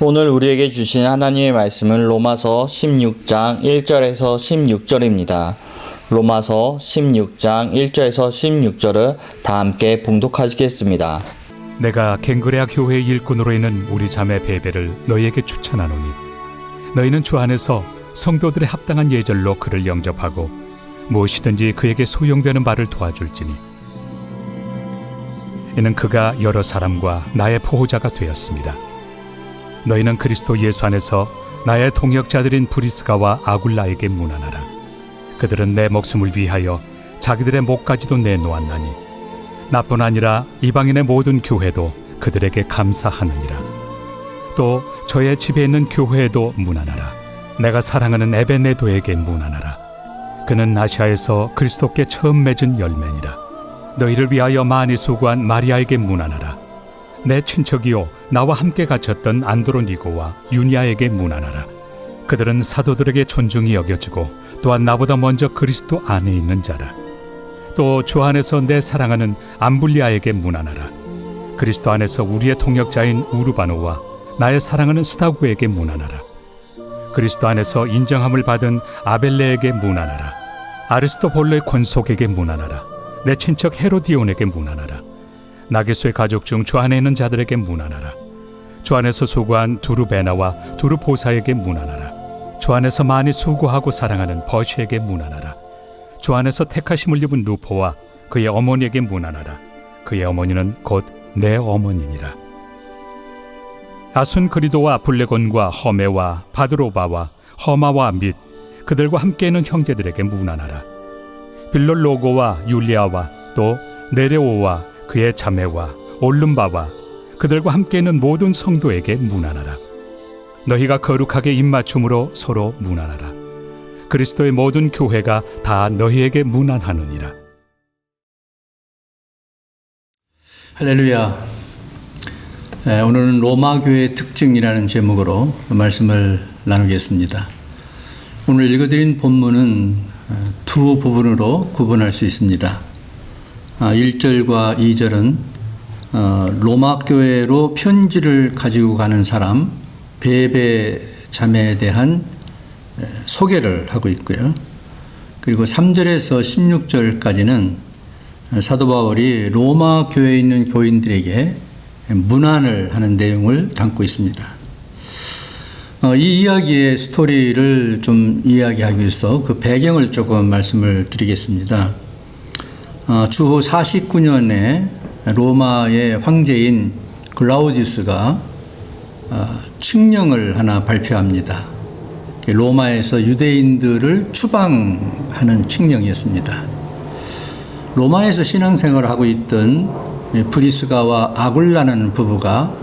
오늘 우리에게 주신 하나님의 말씀은 로마서 16장 1절에서 16절입니다. 로마서 16장 1절에서 16절을 다 함께 봉독하시겠습니다. 내가 갱그레아 교회의 일꾼으로 있는 우리 자매 베베를 너희에게 추천하노니 너희는 주 안에서 성도들의 합당한 예절로 그를 영접하고 무엇이든지 그에게 소용되는 바를 도와줄지니 이는 그가 여러 사람과 나의 보호자가 되었습니다. 너희는 그리스도 예수 안에서 나의 동역자들인 브리스가와 아굴라에게 문안하라. 그들은 내 목숨을 위하여 자기들의 목까지도 내놓았나니 나뿐 아니라 이방인의 모든 교회도 그들에게 감사하느니라. 또 저의 집에 있는 교회에도 문안하라. 내가 사랑하는 에베네도에게 문안하라. 그는 아시아에서 그리스도께 처음 맺은 열매니라. 너희를 위하여 많이 수고한 마리아에게 문안하라. 내 친척이요 나와 함께 갇혔던 안드로니고와 유니아에게 문안하라. 그들은 사도들에게 존중이 여겨지고 또한 나보다 먼저 그리스도 안에 있는 자라. 또 주 안에서 내 사랑하는 암블리아에게 문안하라. 그리스도 안에서 우리의 동역자인 우르바노와 나의 사랑하는 스다구에게 문안하라. 그리스도 안에서 인정함을 받은 아벨레에게 문안하라. 아리스토볼로의 권속에게 문안하라. 내 친척 헤로디온에게 문안하라. 나게소의 가족 중 주 안에 있는 자들에게 문안하라. 주 안에서 수고한 두루베나와 두루보사에게 문안하라. 주 안에서 많이 수고하고 사랑하는 버시에게 문안하라. 주 안에서 택하심을 입은 루포와 그의 어머니에게 문안하라. 그의 어머니는 곧 내 어머니니라. 아순그리도와 블레곤과 허메와 바드로바와 허마와 및 그들과 함께 있는 형제들에게 문안하라. 빌롤로고와 율리아와 또 네레오와 그의 자매와 올름바와 그들과 함께 있는 모든 성도에게 문안하라. 너희가 거룩하게 입맞춤으로 서로 문안하라. 그리스도의 모든 교회가 다 너희에게 문안하느니라. 할렐루야. 오늘은 로마 교회의 특징이라는 제목으로 말씀을 나누겠습니다. 오늘 읽어드린 본문은 두 부분으로 구분할 수 있습니다. 1절과 2절은 로마 교회로 편지를 가지고 가는 사람 베베 자매에 대한 소개를 하고 있고요. 그리고 3절에서 16절까지는 사도 바울이 로마 교회에 있는 교인들에게 문안을 하는 내용을 담고 있습니다. 이 이야기의 스토리를 좀 이야기하기 위해서 그 배경을 조금 말씀을 드리겠습니다. 주후 49년에 로마의 황제인 글라우디우스가 칙령을 하나 발표합니다. 로마에서 유대인들을 추방하는 칙령이었습니다. 로마에서 신앙생활을 하고 있던 브리스가와 아굴라라는 부부가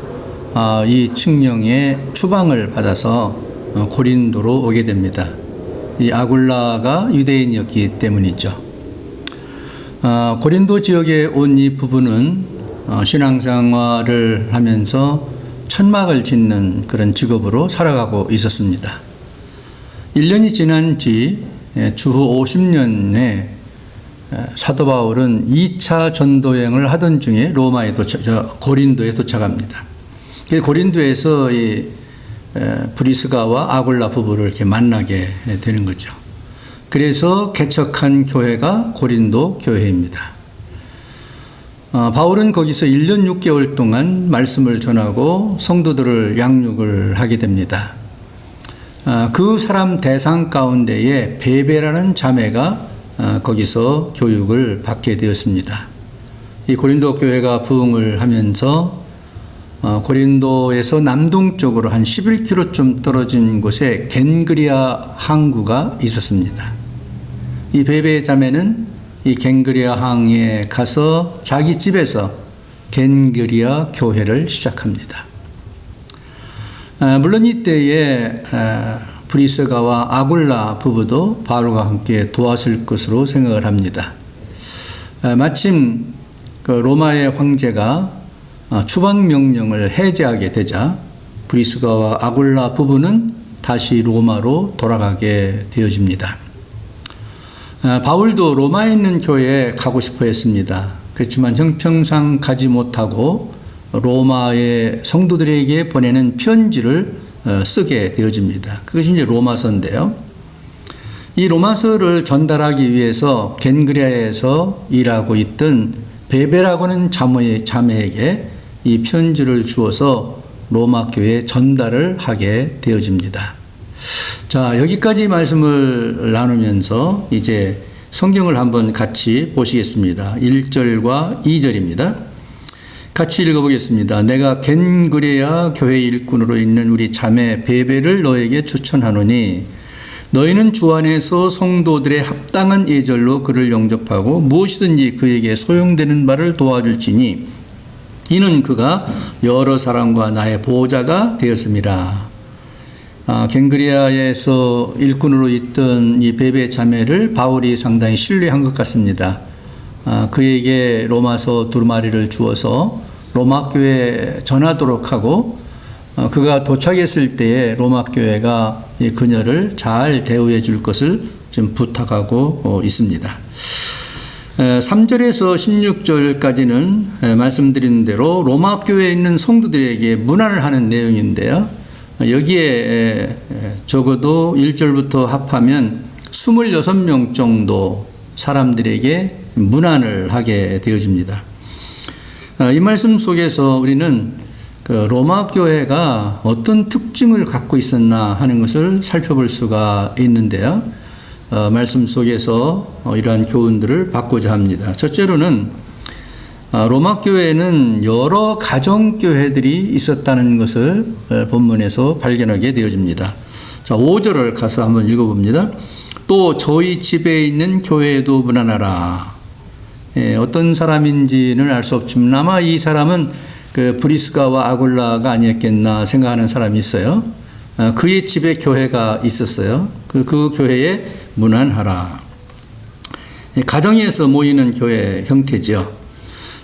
이 칙령의 추방을 받아서 고린도로 오게 됩니다. 이 아굴라가 유대인이었기 때문이죠. 고린도 지역에 온 이 부부는 신앙생활을 하면서 천막을 짓는 그런 직업으로 살아가고 있었습니다. 1년이 지난 뒤 주후 50년에 사도 바울은 2차 전도여행을 하던 중에 고린도에 도착합니다. 고린도에서 이 브리스가와 아굴라 부부를 이렇게 만나게 되는 거죠. 그래서 개척한 교회가 고린도 교회입니다. 바울은 거기서 1년 6개월 동안 말씀을 전하고 성도들을 양육을 하게 됩니다. 그 사람 대상 가운데에 베베라는 자매가 거기서 교육을 받게 되었습니다. 이 고린도 교회가 부흥을 하면서 고린도에서 남동쪽으로 한 11km 떨어진 곳에 겐그리아 항구가 있었습니다. 이 베베 자매는 이 겐그리아 항에 가서 자기 집에서 겐그리아 교회를 시작합니다. 물론 이때에 브리스가와 아굴라 부부도 바울과 함께 도왔을 것으로 생각을 합니다. 마침 그 로마의 황제가 추방 명령을 해제하게 되자 브리스가와 아굴라 부부는 다시 로마로 돌아가게 되어집니다. 바울도 로마에 있는 교회에 가고 싶어 했습니다. 그렇지만 형평상 가지 못하고 로마의 성도들에게 보내는 편지를 쓰게 되어집니다. 그것이 이제 로마서인데요. 이 로마서를 전달하기 위해서 겐그레아에서 일하고 있던 베베라고 하는 자매에게 이 편지를 주어서 로마 교회에 전달을 하게 되어집니다. 자, 여기까지 말씀을 나누면서 이제 성경을 한번 같이 보시겠습니다. 1절과 2절입니다. 같이 읽어보겠습니다. 내가 겐그레아 교회 일꾼으로 있는 우리 자매 베베를 너에게 추천하노니 너희는 주 안에서 성도들의 합당한 예절로 그를 영접하고 무엇이든지 그에게 소용되는 바를 도와줄지니 이는 그가 여러 사람과 나의 보호자가 되었습니다. 겐그레아에서 일꾼으로 있던 이 베베 자매를 바울이 상당히 신뢰한 것 같습니다. 그에게 로마서 2마리를 주어서 로마 교회에 전하도록 하고 그가 도착했을 때에 로마 교회가 이 그녀를 잘 대우해 줄 것을 좀 부탁하고 있습니다. 3절에서 16절까지는 말씀드린 대로 로마 교회에 있는 성도들에게 문안을 하는 내용인데요. 여기에 적어도 1절부터 합하면 26명 정도 사람들에게 문안을 하게 되어집니다. 이 말씀 속에서 우리는 그 로마 교회가 어떤 특징을 갖고 있었나 하는 것을 살펴볼 수가 있는데요. 말씀 속에서 이러한 교훈들을 받고자 합니다. 첫째로는 로마 교회에는 여러 가정교회들이 있었다는 것을 본문에서 발견하게 되어집니다. 자, 5절을 가서 한번 읽어봅니다. 또 저희 집에 있는 교회에도 문안하라. 어떤 사람인지는 알 수 없지만 아마 이 사람은 그 브리스가와 아굴라가 아니었겠나 생각하는 사람이 있어요. 그의 집에 교회가 있었어요. 그 교회에 문안하라. 가정에서 모이는 교회 형태죠.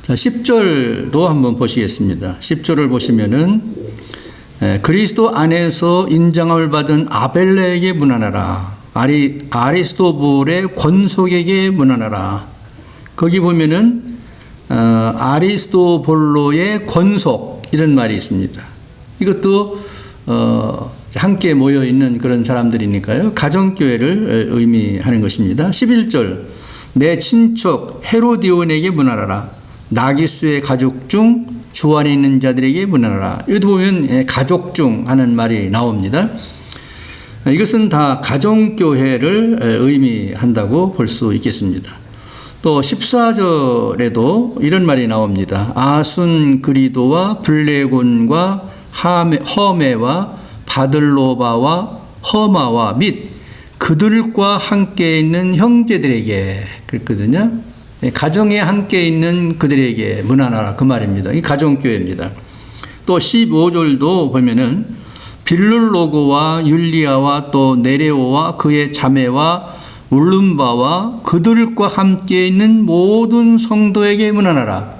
자, 10절도 한번 보시겠습니다. 10절을 보시면은 그리스도 안에서 인정함을 받은 아벨레에게 문안하라. 아리스토불의 권속에게 문안하라. 거기 보면은 아리스토볼로의 권속 이런 말이 있습니다. 이것도 함께 모여 있는 그런 사람들이니까요. 가정교회를 의미하는 것입니다. 11절 내 친척 헤로디온에게 문안하라. 나기수의 가족 중 주 안에 있는 자들에게 문안하라. 여기도 보면 가족 중 하는 말이 나옵니다. 이것은 다 가정교회를 의미한다고 볼 수 있겠습니다. 또 14절에도 이런 말이 나옵니다. 아순그리도와 블레곤과 허메와 바들로바와 허마와 및 그들과 함께 있는 형제들에게 그랬거든요. 가정에 함께 있는 그들에게 문안하라 그 말입니다. 이 가정교회입니다. 또 15절도 보면은 빌룰로고와 율리아와 또 네레오와 그의 자매와 울lum바와 그들과 함께 있는 모든 성도에게 문안하라.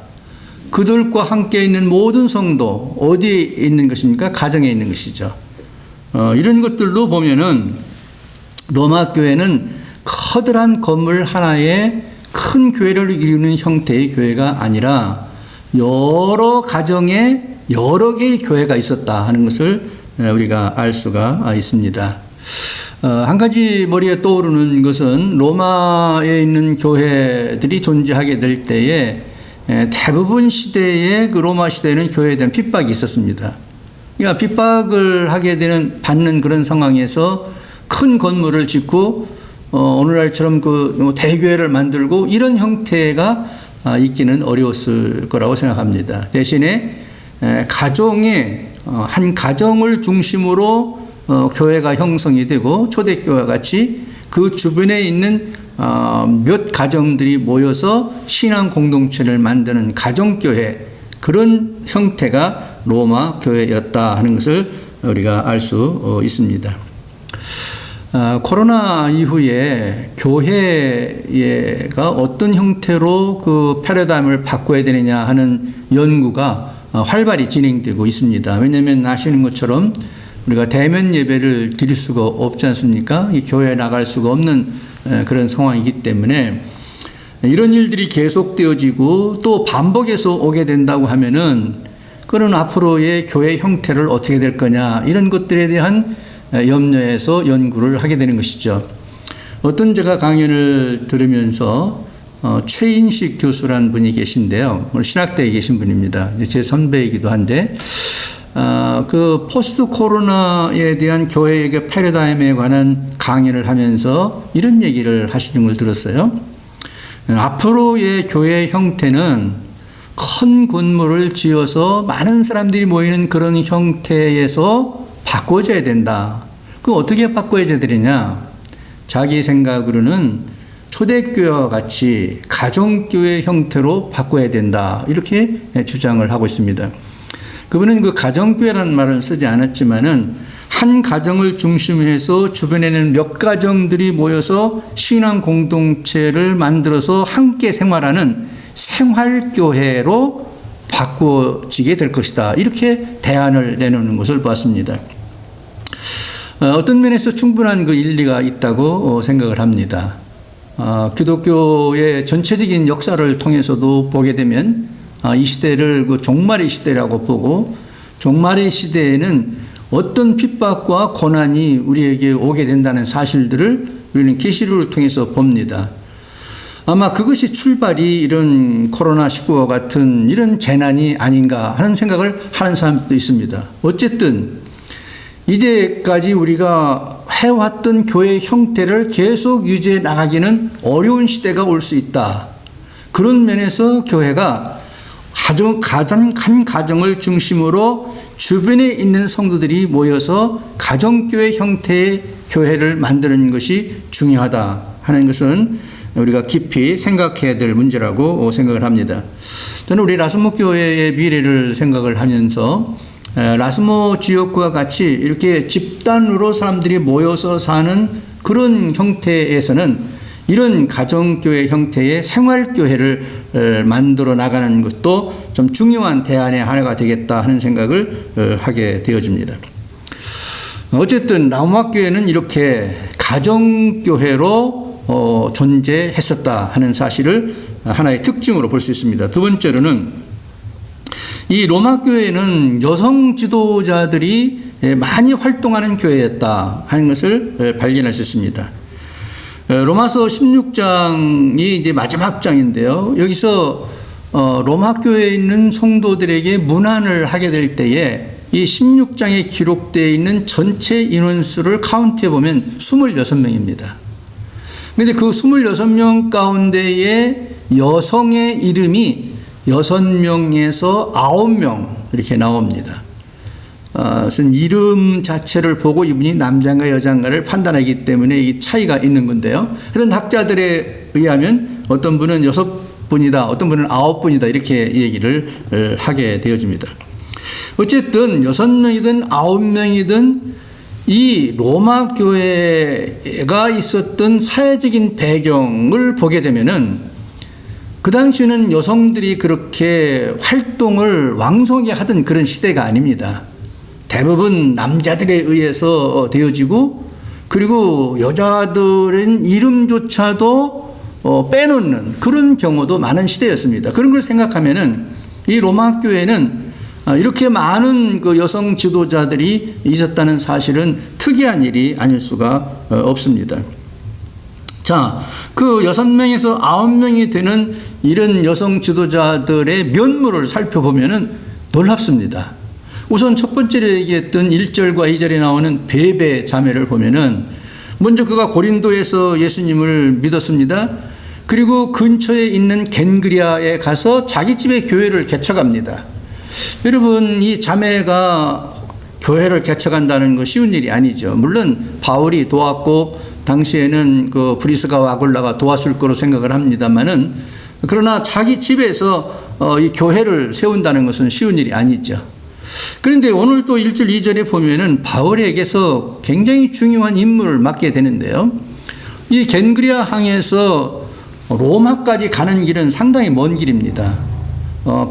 그들과 함께 있는 모든 성도 어디에 있는 것입니까? 가정에 있는 것이죠. 이런 것들도 보면은 로마 교회는 커다란 건물 하나에 큰 교회를 이루는 형태의 교회가 아니라 여러 가정에 여러 개의 교회가 있었다 하는 것을 우리가 알 수가 있습니다. 한 가지 머리에 떠오르는 것은 로마에 있는 교회들이 존재하게 될 때에 대부분 시대에 그 로마 시대에는 교회에 대한 핍박이 있었습니다. 그러니까 핍박을 하게 되는 받는 그런 상황에서 큰 건물을 짓고 오늘날처럼 그 대교회를 만들고 이런 형태가 있기는 어려웠을 거라고 생각합니다. 대신에 가정에 한 가정을 중심으로 교회가 형성이 되고 초대교회와 같이 그 주변에 있는 몇 가정들이 모여서 신앙 공동체를 만드는 가정교회 그런 형태가 로마 교회였다 하는 것을 우리가 알 수 있습니다. 코로나 이후에 교회가 어떤 형태로 그 패러다임을 바꿔야 되느냐 하는 연구가 활발히 진행되고 있습니다. 왜냐하면 아시는 것처럼 우리가 대면 예배를 드릴 수가 없지 않습니까? 이 교회에 나갈 수가 없는 그런 상황이기 때문에 이런 일들이 계속되어지고 또 반복해서 오게 된다고 하면은 그런 앞으로의 교회 형태를 어떻게 될 거냐 이런 것들에 대한 염려에서 연구를 하게 되는 것이죠. 어떤 제가 강연을 들으면서 최인식 교수라는 분이 계신데요. 신학대에 계신 분입니다. 제 선배이기도 한데 그 포스트 코로나에 대한 교회의 패러다임에 관한 강의를 하면서 이런 얘기를 하시는 걸 들었어요. 앞으로의 교회 형태는 큰 건물을 지어서 많은 사람들이 모이는 그런 형태에서 바꿔줘야 된다. 그럼 어떻게 바꿔야 되느냐? 자기 생각으로는 초대교회와 같이 가정교회 형태로 바꿔야 된다. 이렇게 주장을 하고 있습니다. 그분은 그 가정교회라는 말을 쓰지 않았지만은 한 가정을 중심해서 주변에는 몇 가정들이 모여서 신앙 공동체를 만들어서 함께 생활하는 생활교회로 바꿔지게 될 것이다. 이렇게 대안을 내놓는 것을 봤습니다. 어떤 면에서 충분한 그 일리가 있다고 생각을 합니다. 기독교의 전체적인 역사를 통해서도 보게 되면 이 시대를 그 종말의 시대라고 보고 종말의 시대에는 어떤 핍박과 고난이 우리에게 오게 된다는 사실들을 우리는 계시록을 통해서 봅니다. 아마 그것이 출발이 이런 코로나19와 같은 이런 재난이 아닌가 하는 생각을 하는 사람들도 있습니다. 어쨌든 이제까지 우리가 해왔던 교회 형태를 계속 유지해 나가기는 어려운 시대가 올 수 있다. 그런 면에서 교회가 가장 한 가정을 중심으로 주변에 있는 성도들이 모여서 가정교회 형태의 교회를 만드는 것이 중요하다 하는 것은 우리가 깊이 생각해야 될 문제라고 생각을 합니다. 저는 우리 라스모 교회의 미래를 생각을 하면서 라스모 지역과 같이 이렇게 집단으로 사람들이 모여서 사는 그런 형태에서는 이런 가정교회 형태의 생활교회를 만들어 나가는 것도 좀 중요한 대안의 하나가 되겠다 하는 생각을 하게 되어집니다. 어쨌든 라오마교회는 이렇게 가정교회로 존재했었다 하는 사실을 하나의 특징으로 볼 수 있습니다. 두 번째로는 이 로마교회는 여성 지도자들이 많이 활동하는 교회였다 하는 것을 발견할 수 있습니다. 로마서 16장이 이제 마지막 장인데요. 여기서 로마 교회에 있는 성도들에게 문안을 하게 될 때에 이 16장에 기록되어 있는 전체 인원수를 카운트해 보면 26명입니다. 그런데 그 26명 가운데에 여성의 이름이 6명에서 9명 이렇게 나옵니다. 그래서 이름 자체를 보고 이분이 남자인가 여자인가를 판단하기 때문에 이 차이가 있는 건데요. 그런 학자들에 의하면 어떤 분은 6분이다, 어떤 분은 9분이다 이렇게 얘기를 하게 되어집니다. 어쨌든 6명이든 9명이든 이 로마 교회가 있었던 사회적인 배경을 보게 되면은 그 당시에는 여성들이 그렇게 활동을 왕성하게 하던 그런 시대가 아닙니다. 대부분 남자들에 의해서 되어지고 그리고 여자들은 이름조차도 빼놓는 그런 경우도 많은 시대였습니다. 그런 걸 생각하면은 이 로마 교회는 이렇게 많은 그 여성 지도자들이 있었다는 사실은 특이한 일이 아닐 수가 없습니다. 자, 그 6명에서 9명이 되는 이런 여성 지도자들의 면모를 살펴보면은 놀랍습니다. 우선 첫 번째로 얘기했던 1절과 2절에 나오는 베베 자매를 보면은 먼저 그가 고린도에서 예수님을 믿었습니다. 그리고 근처에 있는 겐그리아에 가서 자기 집에 교회를 개척합니다. 여러분, 이 자매가 교회를 개척한다는 거 쉬운 일이 아니죠. 물론 바울이 도왔고 당시에는 그 브리스가와 아굴라가 도왔을 거로 생각을 합니다만은 그러나 자기 집에서 이 교회를 세운다는 것은 쉬운 일이 아니죠. 그런데 오늘 또 1절 2절에 보면은 바울에게서 굉장히 중요한 임무를 맡게 되는데요. 이 겐그리아 항에서 로마까지 가는 길은 상당히 먼 길입니다.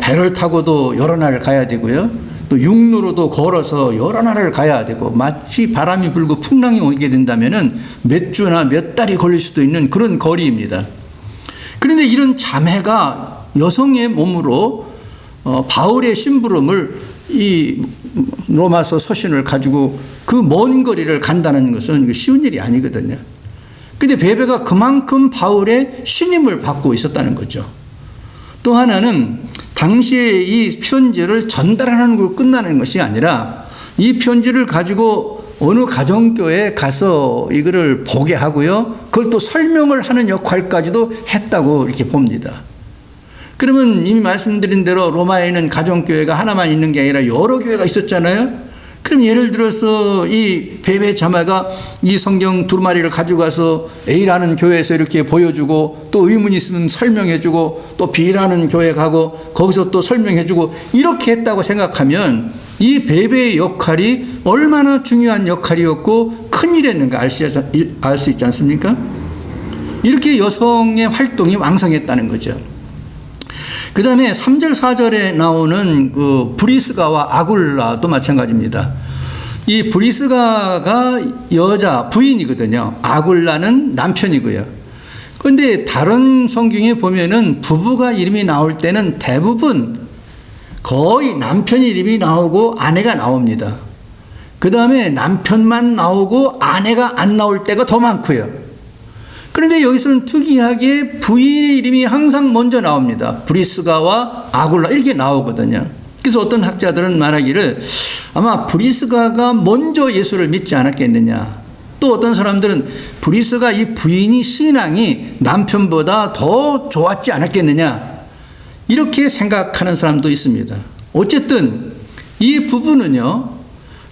배를 타고도 여러 날 가야 되고요. 또 육로로도 걸어서 여러 날을 가야 되고 마치 바람이 불고 풍랑이 오게 된다면은 몇 주나 몇 달이 걸릴 수도 있는 그런 거리입니다. 그런데 이런 자매가 여성의 몸으로 바울의 심부름을 이 로마서 서신을 가지고 그 먼 거리를 간다는 것은 쉬운 일이 아니거든요. 근데 베베가 그만큼 바울의 신임을 받고 있었다는 거죠. 또 하나는 당시에 이 편지를 전달하는 걸로 끝나는 것이 아니라 이 편지를 가지고 어느 가정교회에 가서 이거를 보게 하고요. 그걸 또 설명을 하는 역할까지도 했다고 이렇게 봅니다. 그러면 이미 말씀드린 대로 로마에 있는 가정교회가 하나만 있는 게 아니라 여러 교회가 있었잖아요. 그럼 예를 들어서 이 베베 자매가 이 성경 두루마리를 가지고 가서 A라는 교회에서 이렇게 보여주고 또 의문이 있으면 설명해주고 또 B라는 교회 가고 거기서 또 설명해주고 이렇게 했다고 생각하면 이 베베의 역할이 얼마나 중요한 역할이었고 큰일이었는가 알 수 있지 않습니까? 이렇게 여성의 활동이 왕성했다는 거죠. 그 다음에 3절 4절에 나오는 그 브리스가와 아굴라도 마찬가지입니다. 이 브리스가가 여자 부인이거든요. 아굴라는 남편이고요. 그런데 다른 성경에 보면은 부부가 이름이 나올 때는 대부분 거의 남편 이름이 나오고 아내가 나옵니다. 그 다음에 남편만 나오고 아내가 안 나올 때가 더 많고요. 그런데 여기서는 특이하게 부인의 이름이 항상 먼저 나옵니다. 브리스가와 아굴라 이렇게 나오거든요. 그래서 어떤 학자들은 말하기를 아마 브리스가가 먼저 예수를 믿지 않았겠느냐. 또 어떤 사람들은 브리스가 이 부인이 신앙이 남편보다 더 좋았지 않았겠느냐. 이렇게 생각하는 사람도 있습니다. 어쨌든 이 부부는요.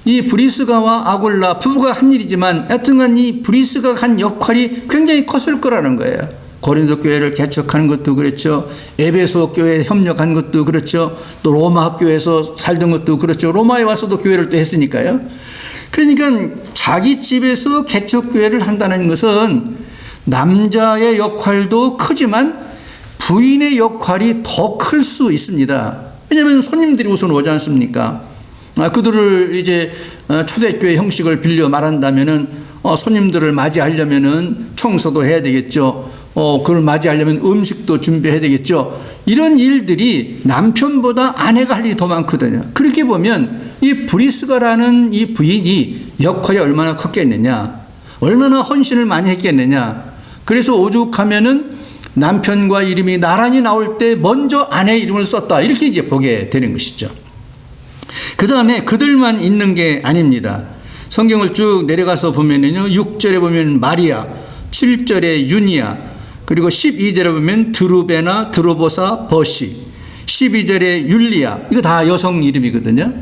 이 브리스가와 아굴라 부부가 한 일이지만 여튼간 이 브리스가 한 역할이 굉장히 컸을 거라는 거예요. 고린도 교회를 개척하는 것도 그렇죠. 에베소 교회에 협력한 것도 그렇죠. 또 로마 교회에서 살던 것도 그렇죠. 로마에 와서도 교회를 또 했으니까요. 그러니까 자기 집에서 개척 교회를 한다는 것은 남자의 역할도 크지만 부인의 역할이 더 클 수 있습니다. 왜냐하면 손님들이 우선 오지 않습니까? 그들을 이제 초대교회 형식을 빌려 말한다면은 손님들을 맞이하려면은 청소도 해야 되겠죠. 그걸 맞이하려면 음식도 준비해야 되겠죠. 이런 일들이 남편보다 아내가 할 일이 더 많거든요. 그렇게 보면 이 브리스가라는 이 부인이 역할이 얼마나 컸겠느냐, 얼마나 헌신을 많이 했겠느냐. 그래서 오죽하면은 남편과 이름이 나란히 나올 때 먼저 아내 이름을 썼다. 이렇게 이제 보게 되는 것이죠. 그 다음에 그들만 있는 게 아닙니다. 성경을 쭉 내려가서 보면은요, 6절에 보면 마리아, 7절에 유니아, 그리고 12절에 보면 드루베나 드로보사 버시, 12절에 율리아, 이거 다 여성 이름이거든요.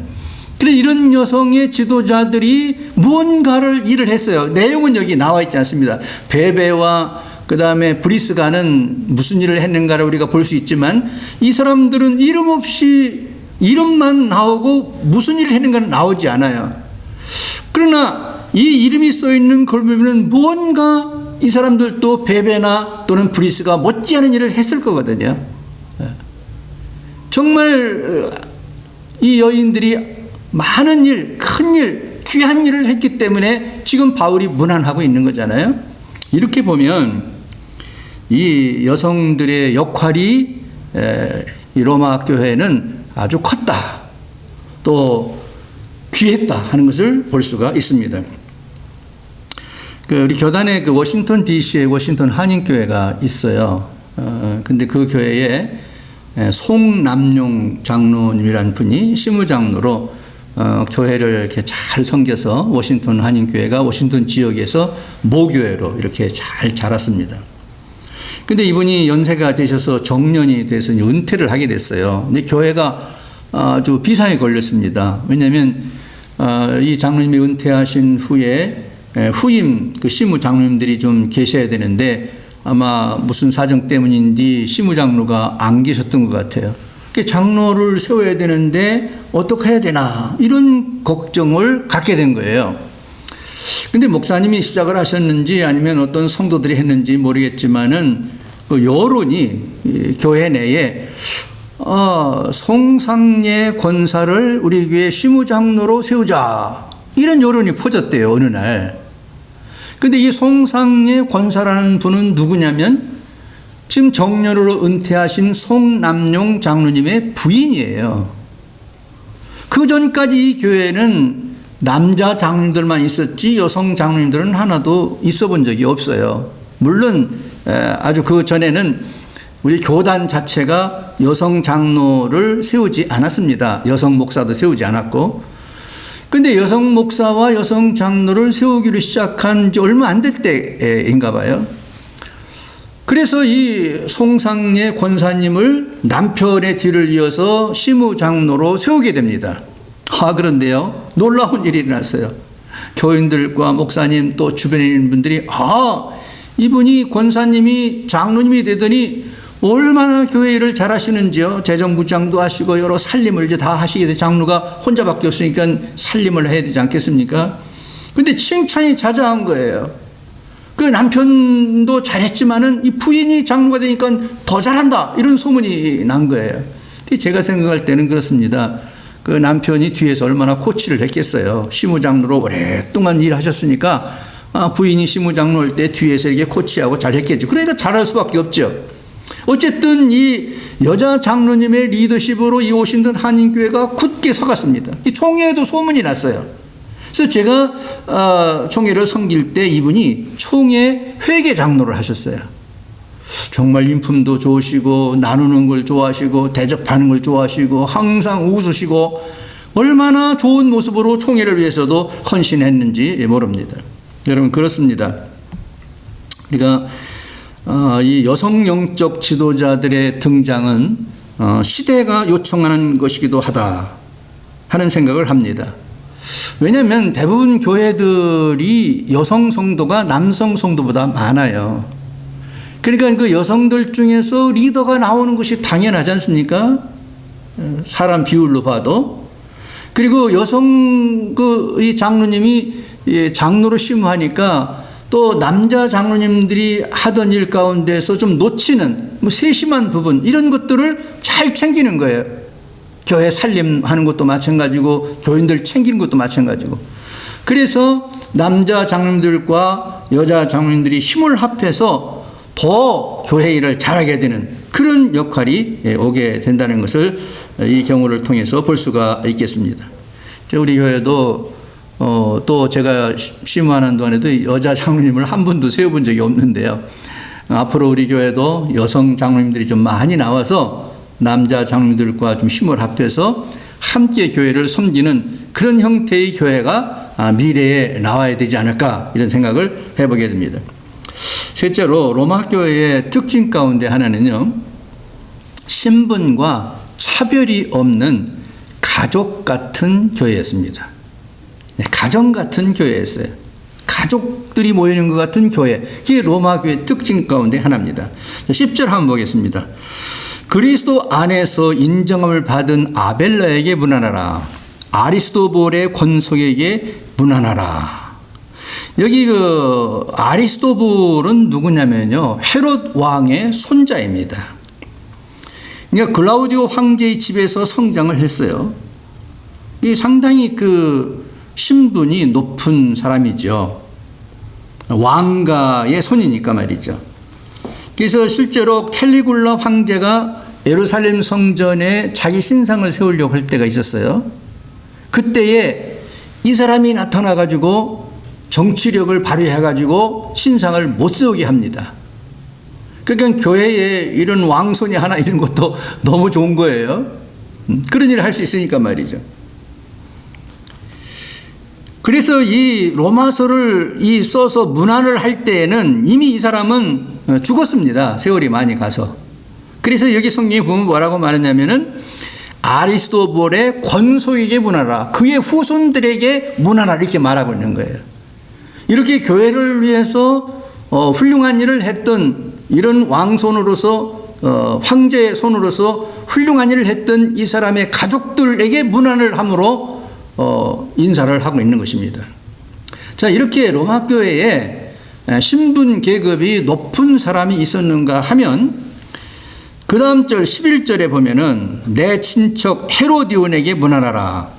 그래서 이런 여성의 지도자들이 무언가를 일을 했어요. 내용은 여기 나와 있지 않습니다. 베베와 그 다음에 브리스가는 무슨 일을 했는가를 우리가 볼 수 있지만 이 사람들은 이름 없이 이름만 나오고 무슨 일을 했는가는 나오지 않아요. 그러나 이 이름이 써있는 걸 보면 무언가 이 사람들도 베베나 또는 브리스가 못지않은 일을 했을 거거든요. 정말 이 여인들이 많은 일, 큰 일, 귀한 일을 했기 때문에 지금 바울이 문안하고 있는 거잖아요. 이렇게 보면 이 여성들의 역할이 이 로마 교회는 아주 컸다, 또 귀했다 하는 것을 볼 수가 있습니다. 우리 교단에 그 워싱턴 DC에 워싱턴 한인교회가 있어요. 근데 그 교회에 송남용 장로님이라는 분이 시무장로로 교회를 이렇게 잘 섬겨서 워싱턴 한인교회가 워싱턴 지역에서 모교회로 이렇게 잘 자랐습니다. 근데 이분이 연세가 되셔서 정년이 돼서 은퇴를 하게 됐어요. 근데 교회가 아주 비상에 걸렸습니다. 왜냐하면 이 장로님이 은퇴하신 후에 후임 그 시무 장로님들이 좀 계셔야 되는데 아마 무슨 사정 때문인지 시무 장로가 안 계셨던 것 같아요. 장로를 세워야 되는데 어떻게 해야 되나 이런 걱정을 갖게 된 거예요. 근데 목사님이 시작을 하셨는지 아니면 어떤 성도들이 했는지 모르겠지만은 그 여론이 교회 내에 송상예 권사를 우리 교회 시무장로로 세우자 이런 여론이 퍼졌대요. 어느 날. 근데 이 송상예 권사라는 분은 누구냐면 지금 정년으로 은퇴하신 송남용 장로님의 부인이에요. 그 전까지 이 교회는 남자 장로님들만 있었지 여성 장로님들은 하나도 있어 본 적이 없어요. 물론 아주 그 전에는 우리 교단 자체가 여성 장로를 세우지 않았습니다. 여성 목사도 세우지 않았고. 근데 여성 목사와 여성 장로를 세우기로 시작한 지 얼마 안 될 때인가 봐요. 그래서 이 송상례 권사님을 남편의 뒤를 이어서 시무장로로 세우게 됩니다. 그런데요, 놀라운 일이 일어났어요. 교인들과 목사님 또 주변에 있는 분들이 이분이 권사님이 장로님이 되더니 얼마나 교회 일을 잘하시는지요. 재정부장도 하시고 여러 살림을 이제 다 하시게 돼. 장로가 혼자밖에 없으니까 살림을 해야 되지 않겠습니까? 근데 칭찬이 자자한 거예요. 그 남편도 잘했지만은 이 부인이 장로가 되니까 더 잘한다, 이런 소문이 난 거예요. 제가 생각할 때는 그렇습니다. 그 남편이 뒤에서 얼마나 코치를 했겠어요. 시무장로로 오랫동안 일하셨으니까 부인이 시무장로일 때 뒤에서 이렇게 코치하고 잘했겠죠. 그러니까 잘할 수밖에 없죠. 어쨌든 이 여자 장로님의 리더십으로 이 오신던 한인교회가 굳게 서갔습니다. 이 총회에도 소문이 났어요. 그래서 제가 총회를 섬길 때 이분이 총회 회계 장로를 하셨어요. 정말 인품도 좋으시고 나누는 걸 좋아하시고 대접하는 걸 좋아하시고 항상 웃으시고 얼마나 좋은 모습으로 총회를 위해서도 헌신했는지 모릅니다. 여러분, 그렇습니다. 그러니까 이 여성 영적 지도자들의 등장은 시대가 요청하는 것이기도 하다 하는 생각을 합니다. 왜냐하면 대부분 교회들이 여성 성도가 남성 성도보다 많아요. 그러니까 그 여성들 중에서 리더가 나오는 것이 당연하지 않습니까? 사람 비율로 봐도. 그리고 여성 이 장로님이 장로로 심무하니까 또 남자 장로님들이 하던 일 가운데서 좀 놓치는 세심한 부분, 이런 것들을 잘 챙기는 거예요. 교회 살림하는 것도 마찬가지고 교인들 챙기는 것도 마찬가지고. 그래서 남자 장로님들과 여자 장로님들이 힘을 합해서 더 교회 일을 잘하게 되는 그런 역할이 오게 된다는 것을 이 경우를 통해서 볼 수가 있겠습니다. 우리 교회도 또 제가 심무하는 동안에도 여자 장로님을 한 분도 세워본 적이 없는데요. 앞으로 우리 교회도 여성 장로님들이 좀 많이 나와서 남자 장로님들과 좀 힘을 합해서 함께 교회를 섬기는 그런 형태의 교회가 미래에 나와야 되지 않을까, 이런 생각을 해보게 됩니다. 셋째로 로마 교회의 특징 가운데 하나는요, 신분과 차별이 없는 가족 같은 교회였습니다. 가정 같은 교회였어요. 가족들이 모이는 것 같은 교회. 그게 로마 교회의 특징 가운데 하나입니다. 10절 한번 보겠습니다. 그리스도 안에서 인정함을 받은 아벨라에게 문안하라. 아리스도볼의 권속에게 문안하라. 여기 그 아리스도볼은 누구냐면요, 헤롯 왕의 손자입니다. 그러니까 글라우디오 황제의 집에서 성장을 했어요. 이 상당히 그 신분이 높은 사람이죠. 왕가의 손이니까 말이죠. 그래서 실제로 캘리굴라 황제가 예루살렘 성전에 자기 신상을 세우려고 할 때가 있었어요. 그때에 이 사람이 나타나가지고 정치력을 발휘해가지고 신상을 못 세우게 합니다. 그러니까 교회에 이런 왕손이 하나 있는 것도 너무 좋은 거예요. 그런 일을 할 수 있으니까 말이죠. 그래서 이 로마서를 써서 문안을 할 때에는 이미 이 사람은 죽었습니다. 세월이 많이 가서. 그래서 여기 성경에 보면 뭐라고 말하냐면은 아리스도볼의 권속에게 문안하라. 그의 후손들에게 문안하라. 이렇게 말하고 있는 거예요. 이렇게 교회를 위해서 훌륭한 일을 했던 이런 왕손으로서 황제의 손으로서 훌륭한 일을 했던 이 사람의 가족들에게 문안을 함으로 인사를 하고 있는 것입니다. 자, 이렇게 로마 교회에 신분 계급이 높은 사람이 있었는가 하면 그 다음 절 11절에 보면은 내 친척 헤로디온에게 문안하라.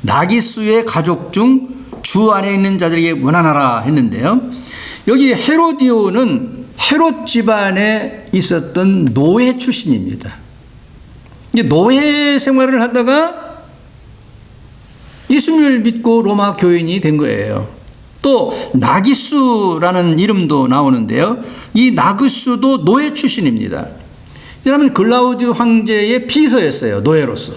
나기수의 가족 중 주 안에 있는 자들에게 문안하라 했는데요. 여기 헤로디온은 헤롯 집안에 있었던 노예 출신입니다. 노예 생활을 하다가 예수님을 믿고 로마 교인이 된 거예요. 또 나기수라는 이름도 나오는데요. 이 나기수도 노예 출신입니다. 이 사람은 글라우디오 황제의 비서였어요. 노예로서.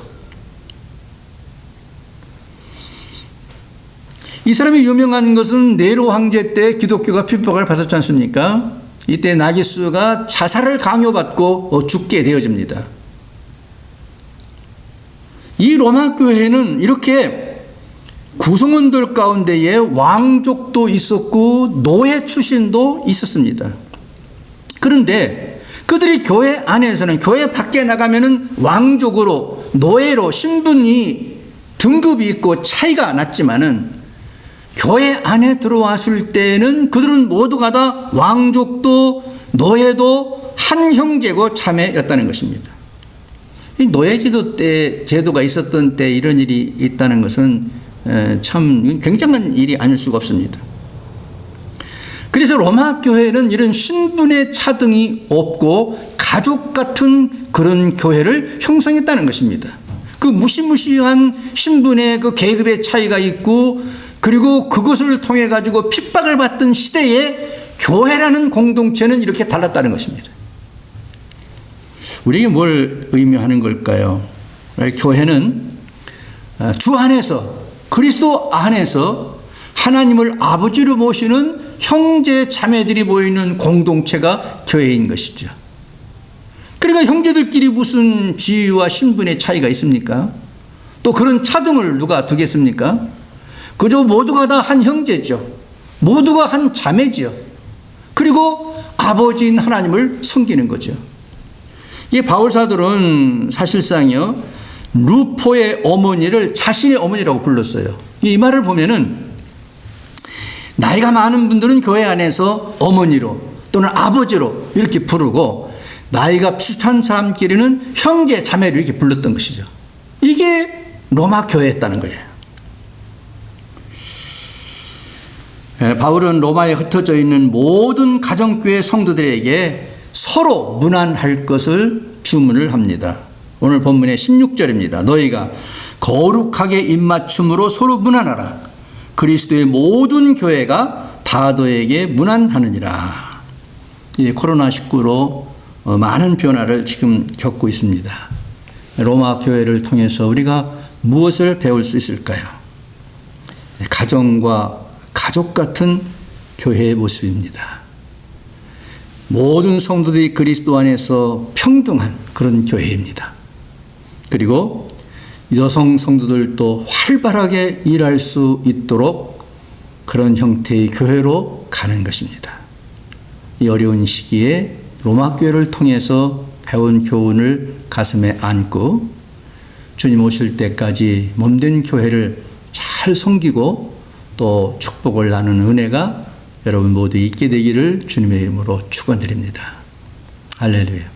이 사람이 유명한 것은 네로 황제 때 기독교가 핍박을 받았지 않습니까? 이때 나기수가 자살을 강요받고 죽게 되어집니다. 이 로마 교회는 이렇게 구성원들 가운데에 왕족도 있었고 노예 출신도 있었습니다. 그런데 그들이 교회 안에서는, 교회 밖에 나가면은 왕족으로, 노예로 신분이 등급이 있고 차이가 났지만은 교회 안에 들어왔을 때는 그들은 모두가 다 왕족도 노예도 한 형제고 자매였다는 것입니다. 이 노예제도 때, 제도가 있었던 때 이런 일이 있다는 것은 참 굉장한 일이 아닐 수가 없습니다. 그래서 로마 교회는 이런 신분의 차등이 없고 가족 같은 그런 교회를 형성했다는 것입니다. 그 무시무시한 신분의 그 계급의 차이가 있고, 그리고 그것을 통해 가지고 핍박을 받던 시대에 교회라는 공동체는 이렇게 달랐다는 것입니다. 우리에게 뭘 의미하는 걸까요? 교회는 주 안에서, 그리스도 안에서 하나님을 아버지로 모시는 형제 자매들이 모이는 공동체가 교회인 것이죠. 그러니까 형제들끼리 무슨 지위와 신분의 차이가 있습니까? 또 그런 차등을 누가 두겠습니까? 그저 모두가 다 한 형제죠. 모두가 한 자매죠. 그리고 아버지인 하나님을 섬기는 거죠. 이 바울 사도는 사실상요, 루포의 어머니를 자신의 어머니라고 불렀어요. 이 말을 보면은 나이가 많은 분들은 교회 안에서 어머니로 또는 아버지로 이렇게 부르고, 나이가 비슷한 사람끼리는 형제 자매로 이렇게 불렀던 것이죠. 이게 로마 교회였다는 거예요. 바울은 로마에 흩어져 있는 모든 가정교회 성도들에게 서로 문안할 것을 주문을 합니다. 오늘 본문의 16절입니다. 너희가 거룩하게 입맞춤으로 서로 문안하라. 그리스도의 모든 교회가 다 너에게 문안하느니라. 이 코로나19로 많은 변화를 지금 겪고 있습니다. 로마 교회를 통해서 우리가 무엇을 배울 수 있을까요? 가정과 가족 같은 교회의 모습입니다. 모든 성도들이 그리스도 안에서 평등한 그런 교회입니다. 그리고 여성 성도들도 활발하게 일할 수 있도록 그런 형태의 교회로 가는 것입니다. 이 어려운 시기에 로마 교회를 통해서 배운 교훈을 가슴에 안고 주님 오실 때까지 몸된 교회를 잘 섬기고 또 축복을 나누는 은혜가 여러분 모두 있게 되기를 주님의 이름으로 축원드립니다. 할렐루야.